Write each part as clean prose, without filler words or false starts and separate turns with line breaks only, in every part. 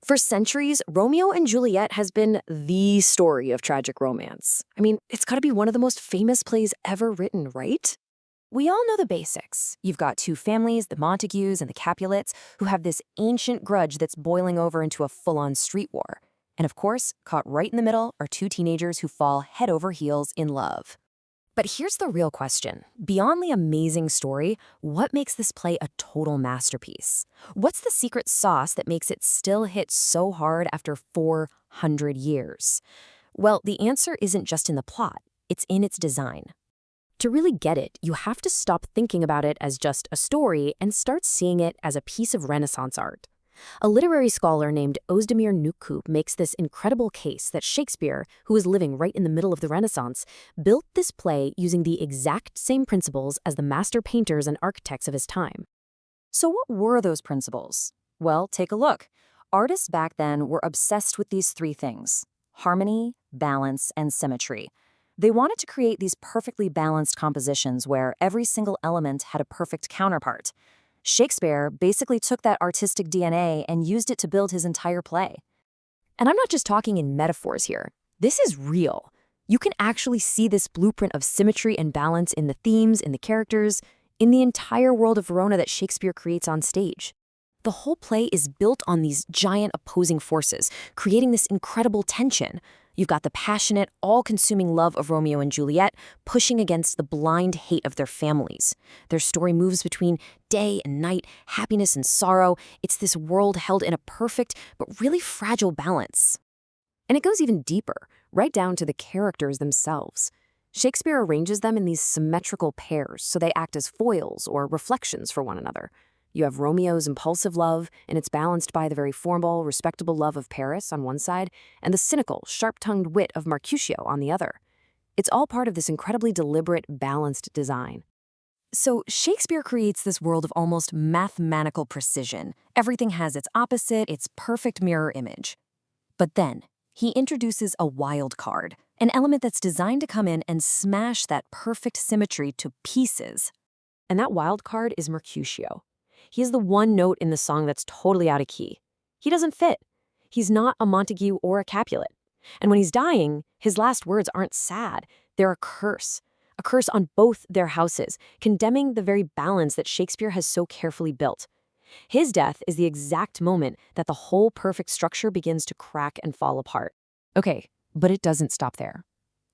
For centuries, Romeo and Juliet has been the story of tragic romance. I mean, it's got to be one of the most famous plays ever written, right?
We all know the basics. You've got two families, the Montagues and the Capulets, who have this ancient grudge that's boiling over into a full-on street war. And of course, caught right in the middle are two teenagers who fall head over heels in love. But here's the real question. Beyond the amazing story, what makes this play a total masterpiece? What's the secret sauce that makes it still hit so hard after 400 years? Well, the answer isn't just in the plot, it's in its design. To really get it, you have to stop thinking about it as just a story and start seeing it as a piece of Renaissance art. A literary scholar named Özdemir Nükkup makes this incredible case that Shakespeare, who was living right in the middle of the Renaissance, built this play using the exact same principles as the master painters and architects of his time.
So what were those principles? Well, take a look. Artists back then were obsessed with these three things: harmony, balance, and symmetry. They wanted to create these perfectly balanced compositions where every single element had a perfect counterpart. Shakespeare basically took that artistic DNA and used it to build his entire play.
And I'm not just talking in metaphors here. This is real. You can actually see this blueprint of symmetry and balance in the themes, in the characters, in the entire world of Verona that Shakespeare creates on stage. The whole play is built on these giant opposing forces, creating this incredible tension. You've got the passionate, all-consuming love of Romeo and Juliet pushing against the blind hate of their families. Their story moves between day and night, happiness and sorrow. It's this world held in a perfect but really fragile balance. And it goes even deeper, right down to the characters themselves. Shakespeare arranges them in these symmetrical pairs so they act as foils or reflections for one another. You have Romeo's impulsive love, and it's balanced by the very formal, respectable love of Paris on one side, and the cynical, sharp-tongued wit of Mercutio on the other. It's all part of this incredibly deliberate, balanced design. So Shakespeare creates this world of almost mathematical precision. Everything has its opposite, its perfect mirror image. But then, he introduces a wild card, an element that's designed to come in and smash that perfect symmetry to pieces. And that wild card is Mercutio. He is the one note in the song that's totally out of key. He doesn't fit. He's not a Montague or a Capulet. And when he's dying, his last words aren't sad. They're a curse on both their houses, condemning the very balance that Shakespeare has so carefully built. His death is the exact moment that the whole perfect structure begins to crack and fall apart. Okay, but it doesn't stop there.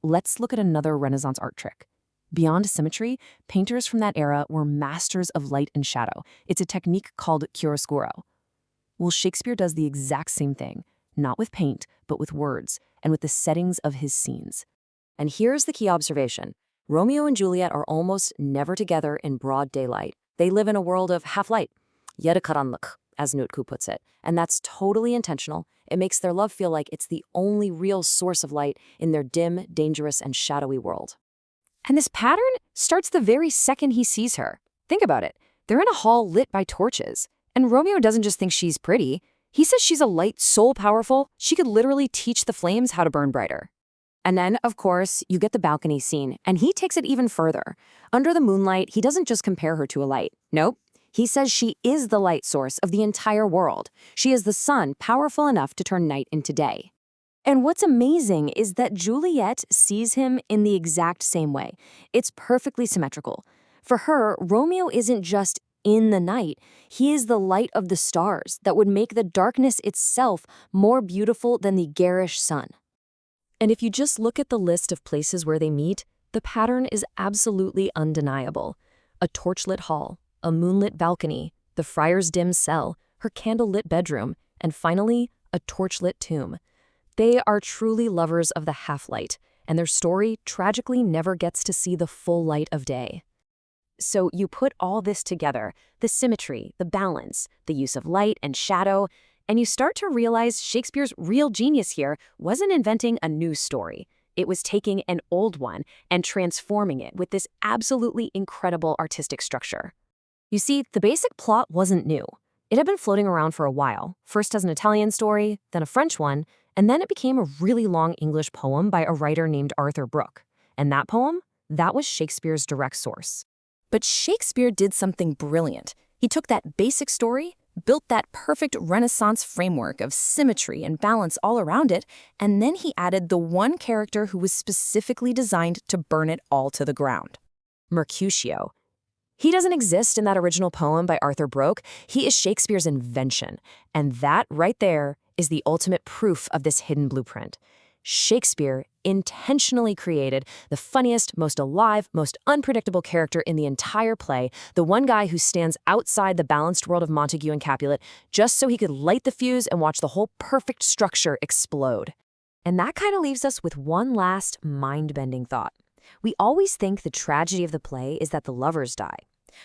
Let's look at another Renaissance art trick. Beyond symmetry, painters from that era were masters of light and shadow. It's a technique called chiaroscuro. Well, Shakespeare does the exact same thing, not with paint, but with words, and with the settings of his scenes.
And here's the key observation. Romeo and Juliet are almost never together in broad daylight. They live in a world of half-light, yarıkaranlık, as Nükkup puts it. And that's totally intentional. It makes their love feel like it's the only real source of light in their dim, dangerous, and shadowy world.
And this pattern starts the very second he sees her. Think about it. They're in a hall lit by torches. And Romeo doesn't just think she's pretty. He says she's a light, so powerful, she could literally teach the flames how to burn brighter. And then, of course, you get the balcony scene, and he takes it even further. Under the moonlight, he doesn't just compare her to a light. Nope. He says she is the light source of the entire world. She is the sun powerful enough to turn night into day. And what's amazing is that Juliet sees him in the exact same way. It's perfectly symmetrical. For her, Romeo isn't just in the night. He is the light of the stars that would make the darkness itself more beautiful than the garish sun. And if you just look at the list of places where they meet, the pattern is absolutely undeniable. A torchlit hall, a moonlit balcony, the friar's dim cell, her candle-lit bedroom, and finally, a torchlit tomb. They are truly lovers of the half-light, and their story tragically never gets to see the full light of day. So you put all this together, the symmetry, the balance, the use of light and shadow, and you start to realize Shakespeare's real genius here wasn't inventing a new story. It was taking an old one and transforming it with this absolutely incredible artistic structure. You see, the basic plot wasn't new. It had been floating around for a while, first as an Italian story, then a French one, and then it became a really long English poem by a writer named Arthur Brooke. And that poem, that was Shakespeare's direct source. But Shakespeare did something brilliant. He took that basic story,
built that perfect Renaissance framework of symmetry and balance all around it, and then he added the one character who was specifically designed to burn it all to the ground.
Mercutio. He doesn't exist in that original poem by Arthur Broke. He is Shakespeare's invention. And that right there is the ultimate proof of this hidden blueprint. Shakespeare intentionally created the funniest, most alive, most unpredictable character in the entire play, the one guy who stands outside the balanced world of Montague and Capulet, just so he could light the fuse and watch the whole perfect structure explode. And that kind of leaves us with one last mind-bending thought. We always think the tragedy of the play is that the lovers die.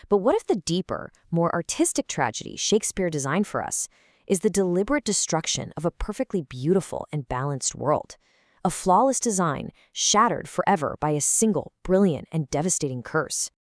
But what if the deeper, more artistic tragedy Shakespeare designed for us is the deliberate destruction of a perfectly beautiful and balanced world? A flawless design shattered forever by a single, brilliant, and devastating curse.